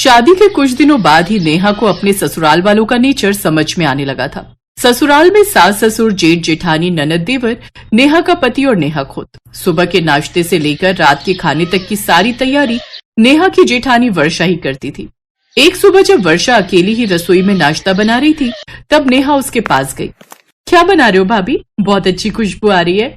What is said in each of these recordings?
शादी के कुछ दिनों बाद ही नेहा को अपने ससुराल वालों का नेचर समझ में आने लगा था। ससुराल में सास ससुर जेठ जेठानी ननद देवर, नेहा का पति और नेहा खुद। सुबह के नाश्ते से लेकर रात के खाने तक की सारी तैयारी नेहा की जेठानी वर्षा ही करती थी। एक सुबह जब वर्षा अकेली ही रसोई में नाश्ता बना रही थी, तब नेहा उसके पास गई। क्या बना रहे हो भाभी? बहुत अच्छी खुशबू आ रही है।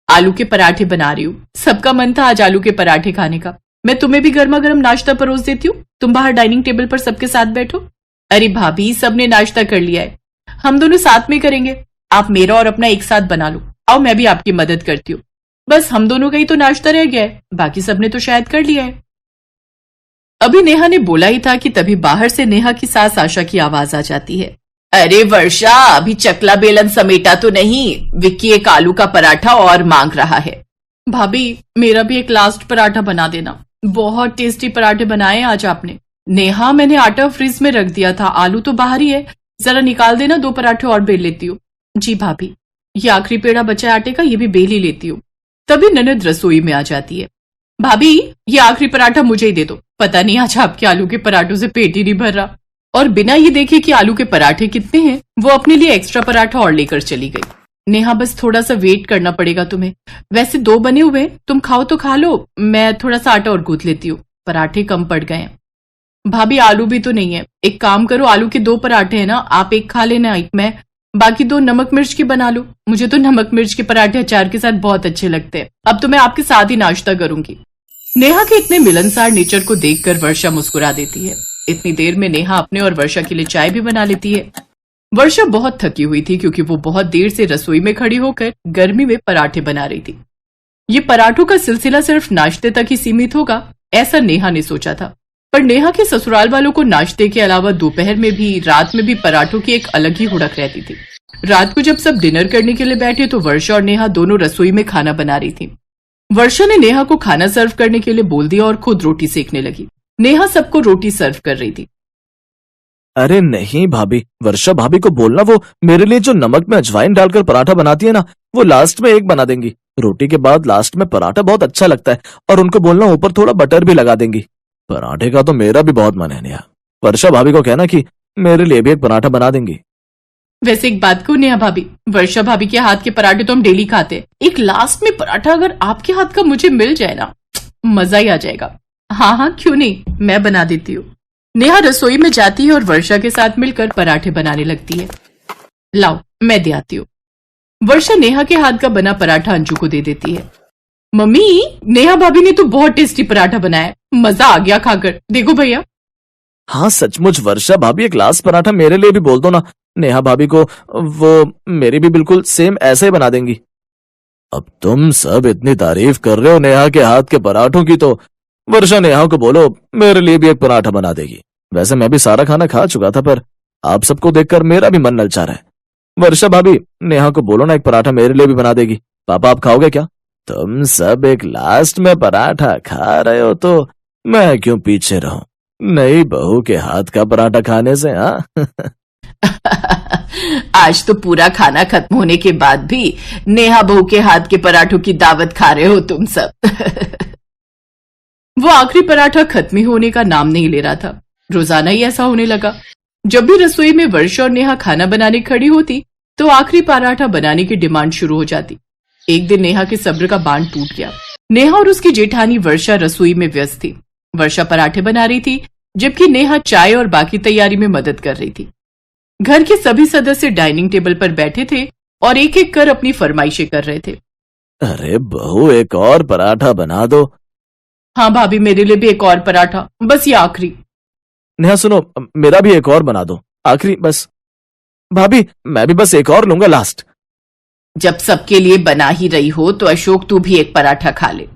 आलू के पराठे बना रही हूँ। सबका मन था आज आलू के पराठे खाने का। मैं तुम्हें भी गर्मा गर्म नाश्ता परोस देती हूँ, तुम बाहर डाइनिंग टेबल पर सबके साथ बैठो। अरे भाभी, सबने नाश्ता कर लिया है, हम दोनों साथ में करेंगे। आप मेरा और अपना एक साथ बना लो। आओ, मैं भी आपकी मदद करती हूँ। बस हम दोनों का ही तो नाश्ता रह गया है, बाकी सबने तो शायद कर लिया है। अभी नेहा ने बोला ही था कि तभी बाहर से नेहा की सास आशा की आवाज आ जाती है। अरे वर्षा, अभी चकला बेलन समेटा तो नहीं? विक्की एक आलू का पराठा और मांग रहा है। भाभी, मेरा भी एक लास्ट पराठा बना देना। बहुत टेस्टी पराठे बनाए आज आपने। नेहा, मैंने आटा फ्रिज में रख दिया था, आलू तो बाहर ही है, जरा निकाल देना, 2 पराठे और बेल लेती हूँ। जी भाभी, ये आखिरी पेड़ा बचा है आटे का, ये भी बेल ही लेती हूँ। तभी ननद रसोई में आ जाती है। भाभी, ये आखिरी पराठा मुझे ही दे दो, पता नहीं आज आपके आलू के पराठों से पेट ही नहीं भर रहा। और बिना ये देखे कि आलू के पराठे कितने हैं, वो अपने लिए एक्स्ट्रा पराठा और लेकर चली गई। नेहा, बस थोड़ा सा वेट करना पड़ेगा तुम्हें, वैसे 2 बने हुए, तुम खाओ तो खा लो, मैं थोड़ा सा आटा और गूंथ लेती हूँ, पराठे कम पड़ गए हैं। भाभी, आलू भी तो नहीं है, एक काम करो, आलू के 2 पराठे हैं ना, आप एक खा लेना, एक मैं, बाकी 2 नमक मिर्च के बना लो। मुझे तो नमक मिर्च के पराठे अचार के साथ बहुत अच्छे लगते हैं। अब तो मैं आपके साथ ही नाश्ता करूंगी। नेहा के इतने मिलनसार नेचर को देखकर वर्षा मुस्कुरा देती है। इतनी देर में नेहा अपने और वर्षा के लिए चाय भी बना लेती है। वर्षा बहुत थकी हुई थी क्योंकि वो बहुत देर से रसोई में खड़ी होकर गर्मी में पराठे बना रही थी। ये पराठों का सिलसिला सिर्फ नाश्ते तक ही सीमित होगा, ऐसा नेहा ने सोचा था। पर नेहा के ससुराल वालों को नाश्ते के अलावा दोपहर में भी, रात में भी पराठों की एक अलग ही हुड़क रहती थी। रात को जब सब डिनर करने के लिए बैठे तो वर्षा और नेहा दोनों रसोई में खाना बना रही थी। वर्षा ने नेहा को खाना सर्व करने के लिए बोल दिया और खुद रोटी सेकने लगी। नेहा सबको रोटी सर्व कर रही थी। अरे नहीं भाभी, वर्षा भाभी को बोलना वो मेरे लिए जो नमक में अजवाइन डालकर पराठा बनाती है ना, वो लास्ट में एक बना देंगी। रोटी के बाद लास्ट में पराठा बहुत अच्छा लगता है, और उनको बोलना ऊपर थोड़ा बटर भी लगा देंगी। पराठे का तो मेरा भी बहुत मन है नेहा, वर्षा भाभी को कहना कि मेरे लिए भी एक पराठा बना देंगी। वैसे एक बात को नेहा भाभी, वर्षा भाभी के हाथ के पराठे तो हम डेली खाते हैं, एक लास्ट में पराठा अगर आपके हाथ का मुझे मिल जाए ना, मजा ही आ जाएगा। हाँ हाँ, क्यों नहीं, मैं बना देती हूँ। नेहा रसोई में जाती है और वर्षा के साथ मिलकर पराठे बनाने लगती है। लाओ, मैं दे आती हूँ। वर्षा नेहा के हाथ का बना पराठा अंजू को दे देती है। मम्मी, नेहा भाभी ने तो बहुत टेस्टी पराठा बनाया है, मजा आ गया खाकर, देखो भैया। हाँ सचमुच वर्षा भाभी, एक लास्ट पराठा मेरे लिए भी बोल दो ना, नेहा भाभी को वो मेरी भी बिल्कुल सेम ऐसे ही बना देंगी। अब तुम सब इतनी तारीफ कर रहे हो नेहा के हाथ के पराठों की, तो वर्षा नेहा को बोलो मेरे लिए भी एक पराठा बना देगी। वैसे मैं भी सारा खाना खा चुका था, पर आप सबको देखकर मेरा भी मन ललचा रहा है। वर्षा भाभी, नेहा को बोलो ना एक पराठा मेरे लिए भी बना देगी। पापा, आप खाओगे क्या? तुम सब एक लास्ट में पराठा खा रहे हो तो मैं क्यों पीछे रहूं, नई बहू के हाथ का पराठा खाने से। हाँ आज तो पूरा खाना खत्म होने के बाद भी नेहा बहू के हाथ के पराठों की दावत खा रहे हो तुम सब। वो आखिरी पराठा खत्म ही होने का नाम नहीं ले रहा था। रोजाना ही ऐसा होने लगा। जब भी रसोई में वर्षा और नेहा खाना बनाने खड़ी होती तो आखिरी पराठा बनाने की डिमांड शुरू हो जाती। एक दिन नेहा के सब्र का बांध टूट गया। नेहा और उसकी जेठानी वर्षा रसोई में व्यस्त थी। वर्षा पराठे बना रही थी, जबकि नेहा चाय और बाकी तैयारी में मदद कर रही थी। घर के सभी सदस्य डाइनिंग टेबल पर बैठे थे और एक एक कर अपनी फरमाइशें कर रहे थे। अरे बहू, एक और पराठा बना दो। हाँ भाभी, मेरे लिए भी एक और पराठा, बस ये आखिरी। नेहा सुनो, मेरा भी एक और बना दो, आखिरी बस। भाभी, मैं भी बस एक और लूंगा लास्ट। जब सबके लिए बना ही रही हो तो अशोक, तू भी एक पराठा खा ले।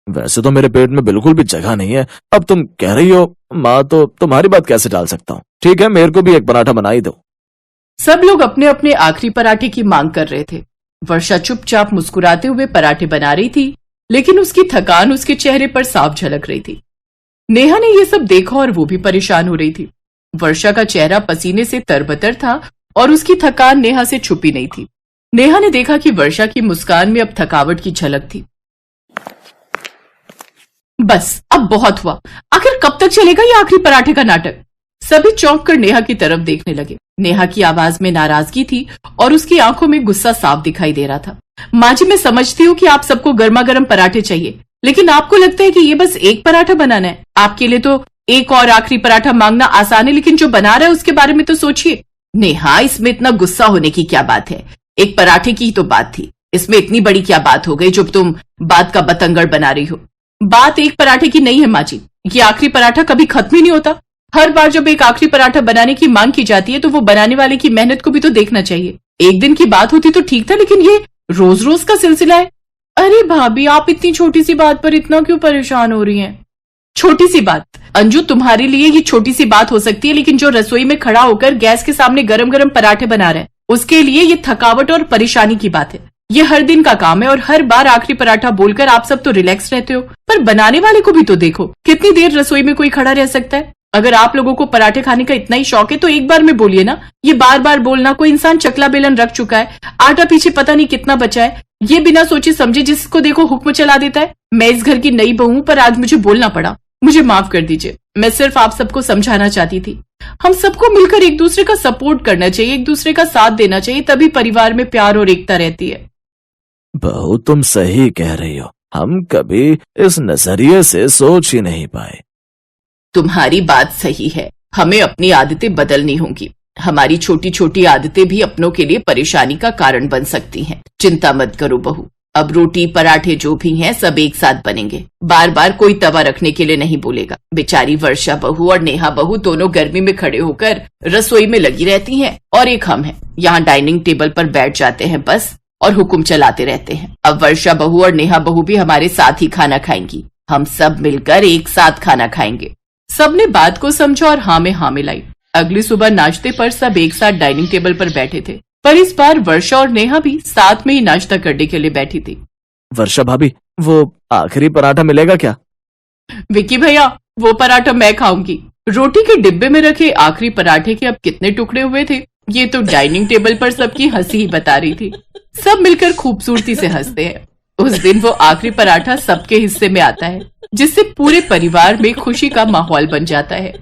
वैसे तो मेरे पेट में बिल्कुल भी जगह नहीं है, अब तुम कह रही हो माँ, तो तुम्हारी बात कैसे टाल सकता हूँ। ठीक है, मेरे को भी एक पराठा बना ही दो। सब लोग अपने अपने आखिरी पराठे की मांग कर रहे थे। वर्षा चुपचाप मुस्कुराते हुए पराठे बना रही थी, लेकिन उसकी थकान उसके चेहरे पर साफ झलक रही थी। नेहा ने यह सब देखा और वो भी परेशान हो रही थी। वर्षा का चेहरा पसीने से तरबतर था और उसकी थकान नेहा से छुपी नहीं थी। नेहा ने देखा कि वर्षा की मुस्कान में अब थकावट की झलक थी। बस अब बहुत हुआ, आखिर कब तक चलेगा ये आखिरी पराठे का नाटक। सभी चौंक कर नेहा की तरफ देखने लगे। नेहा की आवाज में नाराजगी थी और उसकी आंखों में गुस्सा साफ दिखाई दे रहा था। माँ जी, मैं समझती हूँ कि आप सबको गर्मा गर्म पराठे चाहिए, लेकिन आपको लगता है कि ये बस एक पराठा बनाना है। आपके लिए तो एक और आखिरी पराठा मांगना आसान है, लेकिन जो बना रहा है उसके बारे में तो सोचिए। नेहा, इसमें इतना गुस्सा होने की क्या बात है? एक पराठे की ही तो बात थी, इसमें इतनी बड़ी क्या बात हो गई जो तुम बात का बतंगड़ बना रही हो। बात एक पराठे की नहीं है माँ जी, ये आखिरी पराठा कभी खत्म ही नहीं होता। हर बार जब एक आखिरी पराठा बनाने की मांग की जाती है तो वो बनाने वाले की मेहनत को भी तो देखना चाहिए। एक दिन की बात होती तो ठीक था, लेकिन ये रोज रोज का सिलसिला है। अरे भाभी, आप इतनी छोटी सी बात पर इतना क्यों परेशान हो रही हैं? छोटी सी बात अंजू, तुम्हारे लिए ये छोटी सी बात हो सकती है, लेकिन जो रसोई में खड़ा होकर गैस के सामने गरम गरम पराठे बना रहा है उसके लिए ये थकावट और परेशानी की बात है। ये हर दिन का काम है और हर बार आखिरी पराठा बोलकर आप सब तो रिलैक्स रहते हो, पर बनाने वाले को भी तो देखो, कितनी देर रसोई में कोई खड़ा रह सकता है? अगर आप लोगों को पराठे खाने का इतना ही शौक है तो एक बार में बोलिए ना। ये बार बार बोलना, कोई इंसान चकला बेलन रख चुका है, आटा पीछे पता नहीं कितना बचा है, ये बिना सोचे समझे जिसको देखो हुक्म चला देता है। मैं इस घर की नई बहू हूं, पर आज मुझे बोलना पड़ा, मुझे माफ कर दीजिए। मैं सिर्फ आप सबको समझाना चाहती थी। हम सबको मिलकर एक दूसरे का सपोर्ट करना चाहिए, एक दूसरे का साथ देना चाहिए, तभी परिवार में प्यार और एकता रहती है। बहू, तुम सही कह रही हो, हम कभी इस नजरिए से सोच ही नहीं पाए। तुम्हारी बात सही है, हमें अपनी आदतें बदलनी होंगी। हमारी छोटी छोटी आदतें भी अपनों के लिए परेशानी का कारण बन सकती हैं। चिंता मत करो बहू, अब रोटी पराठे जो भी हैं सब एक साथ बनेंगे। बार बार कोई तवा रखने के लिए नहीं बोलेगा। बेचारी वर्षा बहू और नेहा बहू दोनों गर्मी में खड़े होकर रसोई में लगी रहती हैं और एक हम हैं, यहाँ डाइनिंग टेबल पर बैठ जाते हैं बस और हुक्म चलाते रहते हैं। अब वर्षा बहू और नेहा बहू भी हमारे साथ ही खाना खाएंगी। हम सब मिलकर एक साथ खाना खाएंगे। सबने बात को समझा और हाँ में हाँ मिलाई। अगली सुबह नाश्ते पर सब एक साथ डाइनिंग टेबल पर बैठे थे, पर इस बार वर्षा और नेहा भी साथ में ही नाश्ता करने के लिए बैठी थी। वर्षा भाभी, वो आखिरी पराठा मिलेगा क्या? विक्की भैया, वो पराठा मैं खाऊंगी। रोटी के डिब्बे में रखे आखिरी पराठे के अब कितने टुकड़े हुए थे, ये तो डाइनिंग टेबल पर सबकी हंसी ही बता रही थी। सब मिलकर खूबसूरती से हंसते हैं। उस दिन वो आखिरी पराठा सबके हिस्से में आता है, जिससे पूरे परिवार में खुशी का माहौल बन जाता है।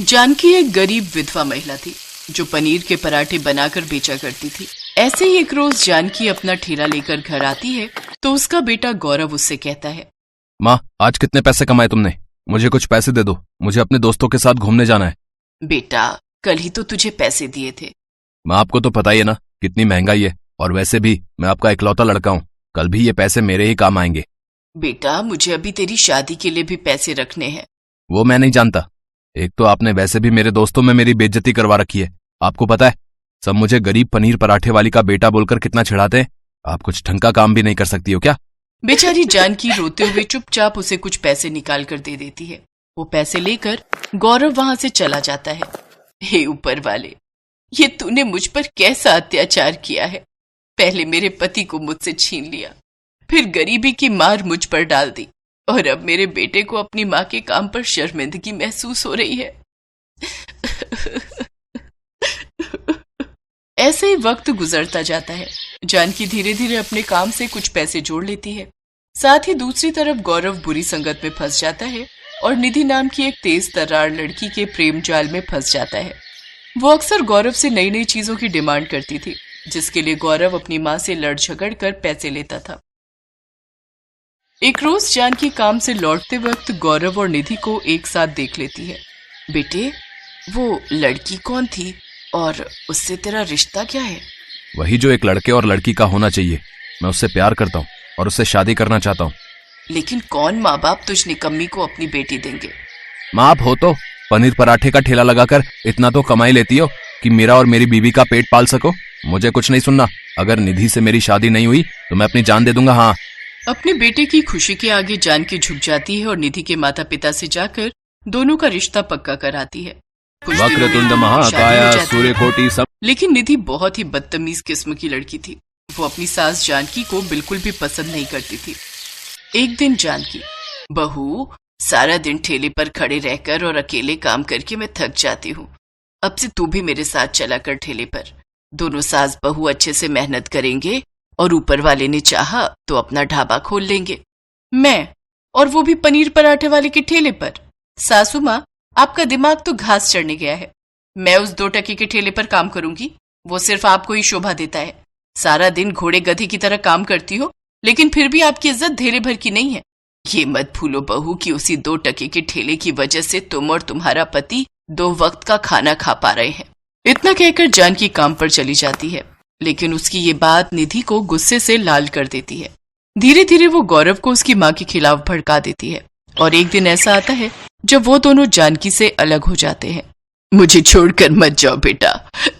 जानकी एक गरीब विधवा महिला थी जो पनीर के पराठे बनाकर बेचा करती थी। ऐसे ही एक रोज जानकी अपना ठेला लेकर घर आती है तो उसका बेटा गौरव उससे कहता है, माँ, आज कितने पैसे कमाए तुमने? मुझे कुछ पैसे दे दो, मुझे अपने दोस्तों के साथ घूमने जाना है। बेटा, कल ही तो तुझे पैसे दिए थे। माँ, आपको तो पता ही है ना कितनी महंगाई है, और वैसे भी मैं आपका इकलौता लड़का हूँ, कल भी ये पैसे मेरे ही काम आएंगे। बेटा, मुझे अभी तेरी शादी के लिए भी पैसे रखने हैं। वो मैं नहीं जानता। एक तो आपने वैसे भी मेरे दोस्तों में मेरी बेइज्जती करवा रखी है। आपको पता है, सब मुझे गरीब पनीर पराठे वाली का बेटा बोलकर कितना चिढ़ाते हैं। आप कुछ ढंग का काम भी नहीं कर सकती हो क्या? बेचारी जानकी रोते हुए चुपचाप उसे कुछ पैसे निकाल कर दे देती है। वो पैसे लेकर गौरव वहां से चला जाता है। हे ऊपर वाले, ये तूने मुझ पर कैसा अत्याचार किया है? पहले मेरे पति को मुझसे छीन लिया, फिर गरीबी की मार मुझ पर डाल दी, और अब मेरे बेटे को अपनी माँ के काम पर शर्मिंदगी महसूस हो रही है। ऐसे ही वक्त गुजरता जाता है। जानकी धीरे धीरे अपने काम से कुछ पैसे जोड़ लेती है। साथ ही दूसरी तरफ गौरव बुरी संगत में फंस जाता है और निधि नाम की एक तेज तर्रार लड़की के प्रेम जाल में फंस जाता है। वो अक्सर गौरव से नई नई चीजों की डिमांड करती थी, जिसके लिए गौरव अपनी माँ से लड़ झगड़ कर पैसे लेता था। एक रोज जानकी काम से लौटते वक्त गौरव और निधि को एक साथ देख लेती है। बेटे, वो लड़की कौन थी और उससे तेरा रिश्ता क्या है? वही जो एक लड़के और लड़की का होना चाहिए। मैं उससे प्यार करता हूँ और उससे शादी करना चाहता हूँ। लेकिन कौन माँ बाप तुझ निकम्मी को अपनी बेटी देंगे? माँ, आप हो तो पनीर पराठे का ठेला लगाकर इतना तो कमाई लेती हो कि मेरा और मेरी बीवी का पेट पाल सको। मुझे कुछ नहीं सुनना। अगर निधि से मेरी शादी नहीं हुई तो मैं अपनी जान दे दूंगा। हाँ। अपने बेटे की खुशी के आगे जानकी झुक जाती है और निधि के माता पिता से जाकर दोनों का रिश्ता पक्का कराती है। वक्रतुंड महाकाय सूर्यकोटि सब। लेकिन निधि बहुत ही बदतमीज किस्म की लड़की थी। वो अपनी सास जानकी को बिल्कुल भी पसंद नहीं करती थी। एक दिन जानकी, बहू, सारा दिन ठेले पर खड़े रहकर और अकेले काम करके मैं थक जाती हूँ। अब से तू भी मेरे साथ चला कर ठेले पर। दोनों सास बहू अच्छे से मेहनत करेंगे और ऊपर वाले ने चाहा तो अपना ढाबा खोल लेंगे। मैं, और वो भी पनीर पराठे वाले के ठेले पर। सासू माँ, आपका दिमाग तो घास चढ़ने गया है। मैं उस 2 टके के ठेले पर काम करूंगी, वो सिर्फ आपको ही शोभा देता है। सारा दिन घोड़े गधे की तरह काम करती हो, लेकिन फिर भी आपकी इज्जत धेरे भर की नहीं है। ये मत भूलो बहू कि उसी 2 टके के ठेले की वजह से तुम और तुम्हारा पति 2 वक्त का खाना खा पा रहे हैं। इतना कहकर जानकी काम पर चली जाती है, लेकिन उसकी ये बात निधि को गुस्से से लाल कर देती है। धीरे धीरे वो गौरव को उसकी माँ के खिलाफ भड़का देती है और एक दिन ऐसा आता है जब वो दोनों जानकी से अलग हो जाते हैं। मुझे छोड़कर मत जाओ बेटा,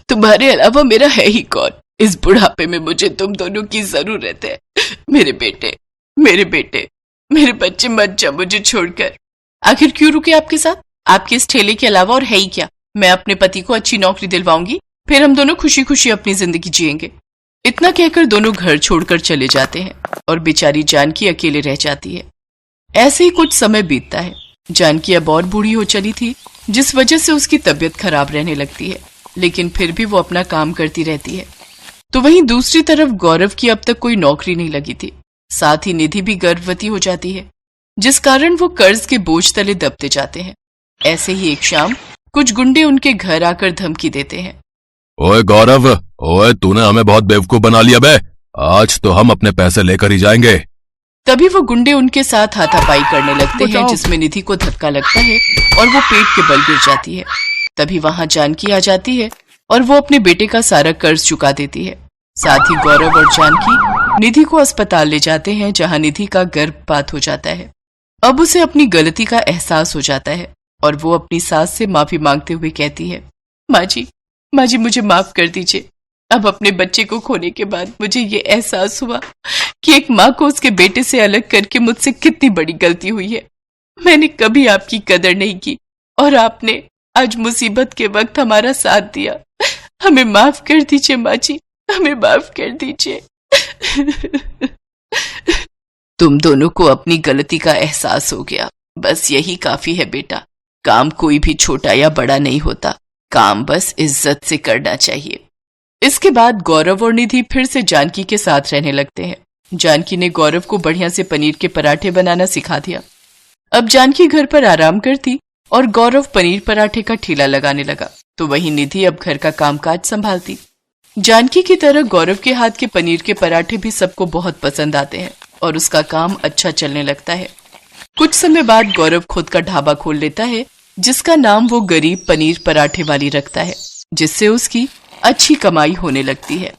तुम्हारे अलावा मेरा है ही कौन। इस बुढ़ापे में मुझे तुम दोनों की जरूरत है। मेरे बेटे, मेरे बेटे, मेरे बच्चे, मत जाओ मुझे छोड़कर। आखिर क्यों रुके आपके साथ? आपके इस ठेले के अलावा और है ही क्या? मैं अपने पति को अच्छी नौकरी दिलवाऊंगी, फिर हम दोनों खुशी खुशी अपनी जिंदगी जिएंगे। इतना कहकर दोनों घर छोड़कर चले जाते हैं और बेचारी जानकी अकेले रह जाती है। ऐसे ही कुछ समय बीतता है। जानकी अब और बूढ़ी हो चली थी, जिस वजह से उसकी तबीयत खराब रहने लगती है, लेकिन फिर भी वो अपना काम करती रहती है। तो वहीं दूसरी तरफ गौरव की अब तक कोई नौकरी नहीं लगी थी। साथ ही निधि भी गर्भवती हो जाती है, जिस कारण वो कर्ज के बोझ तले दबते जाते हैं। ऐसे ही एक शाम कुछ गुंडे उनके घर आकर धमकी देते हैं। ओए गौरव, ओए तूने हमें बहुत बेवकूफ बना लिया बे। आज तो हम अपने पैसे लेकर ही जाएंगे। तभी वो गुंडे उनके साथ हाथापाई करने लगते हैं, जिसमें निधि को धक्का लगता है और वो पेट के बल गिर जाती है। तभी वहां जानकी आ जाती है और वो अपने बेटे का सारा कर्ज चुका देती है। साथ ही गौरव और जानकी निधि को अस्पताल ले जाते हैं, जहां निधि का गर्भपात हो जाता है। अब उसे अपनी गलती का एहसास हो जाता है और वो अपनी सास से माफी मांगते हुए कहती है, माँ जी, मुझे माफ कर दीजिए। अब अपने बच्चे को खोने के बाद मुझे ये एहसास हुआ कि एक माँ को उसके बेटे से अलग करके मुझसे कितनी बड़ी गलती हुई है। मैंने कभी आपकी कदर नहीं की और आपने आज मुसीबत के वक्त हमारा साथ दिया। हमें माफ कर दीजिए माँ जी, हमें माफ कर दीजिए। तुम दोनों को अपनी गलती का एहसास हो गया, बस यही काफी है बेटा। काम कोई भी छोटा या बड़ा नहीं होता, काम बस इज्जत से करना चाहिए। इसके बाद गौरव और निधि फिर से जानकी के साथ रहने लगते हैं। जानकी ने गौरव को बढ़िया से पनीर के पराठे बनाना सिखा दिया। अब जानकी घर पर आराम करती और गौरव पनीर पराठे का ठेला लगाने लगा, तो वहीं निधि अब घर का कामकाज संभालती। जानकी की तरह गौरव के हाथ के पनीर के पराठे भी सबको बहुत पसंद आते हैं और उसका काम अच्छा चलने लगता है। कुछ समय बाद गौरव खुद का ढाबा खोल लेता है, जिसका नाम वो गरीब पनीर पराठे वाली रखता है, जिससे उसकी अच्छी कमाई होने लगती है।